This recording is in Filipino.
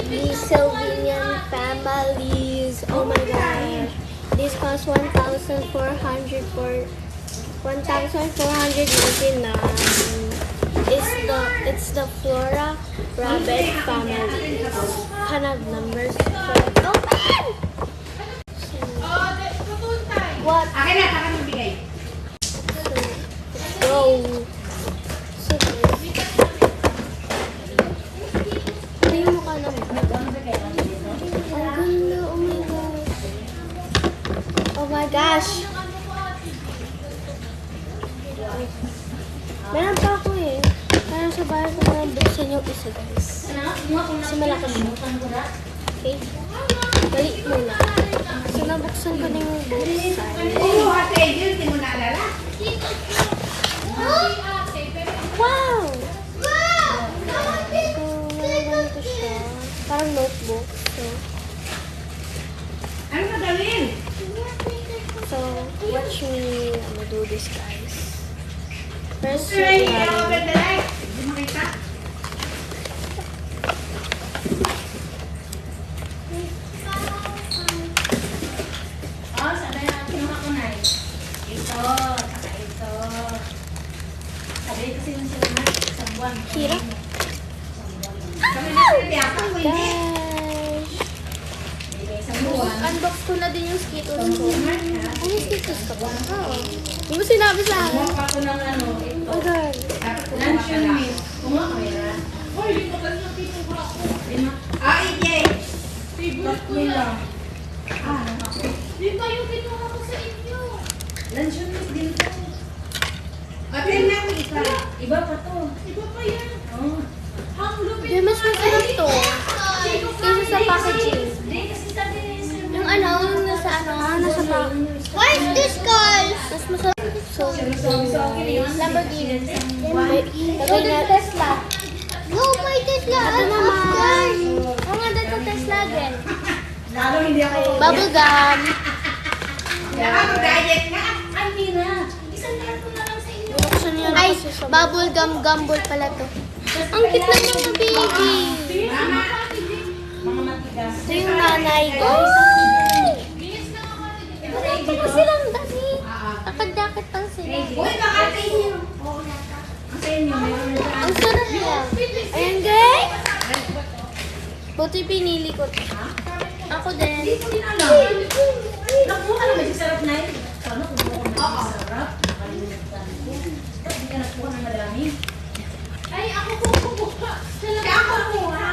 The Sylvanian families. Oh my gosh. This costs 1,400 for 1,499. It's the Flora rabbit family. Hanap numbers. Open! What? Akin na magbigay. Go. Tingin mo ka naman. Ang ganda. Oh my gosh. Meron pa ako eh. Parang sa bahay ko na buksan yung isa guys. Kasi malaki siya. Okay? Balik muna. So nabuksan ko na yung buksan. Oo, Ate Angel, hindi mo naalala? Wow! So, ganito siya. Parang notebook. Ano na gawin? So, watch me do this, guys. First, Try, open the light. Hindi makita. Oh, sabi na kinuha ko na ito, saka ito. Sabi kasi yung sila na isang buwan. Hirap. Kami na sila ko, hindi. Guys. Bigay isang buwan. Unbox ko na din yung Skittles ko. Ano yung Skittles ko ba? Oo. Hindi mo sinabi sa akin. Kumuha pa ako ng ano, ito. Oh, God. Luncheon meat. Kumuha ko yan. Hoy, hindi ko kasi nakita ko ako. Ah, EJ. Favorite ko yan. Ah, hindi pa yung kinuha ko sa inyo. Luncheon meat din to. Ate na ko isa. Iba pa to. Iba pa yan. Oh. Hindi, mas masarap to. Kaysa sa packaging. Hindi, kasi sabi Yung ano, yung nasa ano, nasa packaging. What is this, guys? Mas masarap. So, Lamborghini. Lagay na Tesla. No, may Tesla. Ito naman. Oo nga, dito Tesla din. lalo hindi ako. Bubble gum. Nakapag-diet nga. Ay, Mina. Isang ko na lang sa inyo. Ay, bubble gum gumball pala to. Ang cute lang ng baby. Mama. Mga matigas. Ito yung nanay, guys. Ito pa silang dami. Kakadakit pang sila. Uy, baka sa inyo. Ang sa inyo, meron na Ang sarap niya. Ayan, guys. Buti pinili ko. Ako din. Hindi ko din alam. Nakuha ka naman sa sarap na yun. Sana kumuha ka naman sa sarap. Nakalimutan ko. Hindi ka nakuha ng madami. Ay, ako kumuha. Kaya ako kumuha.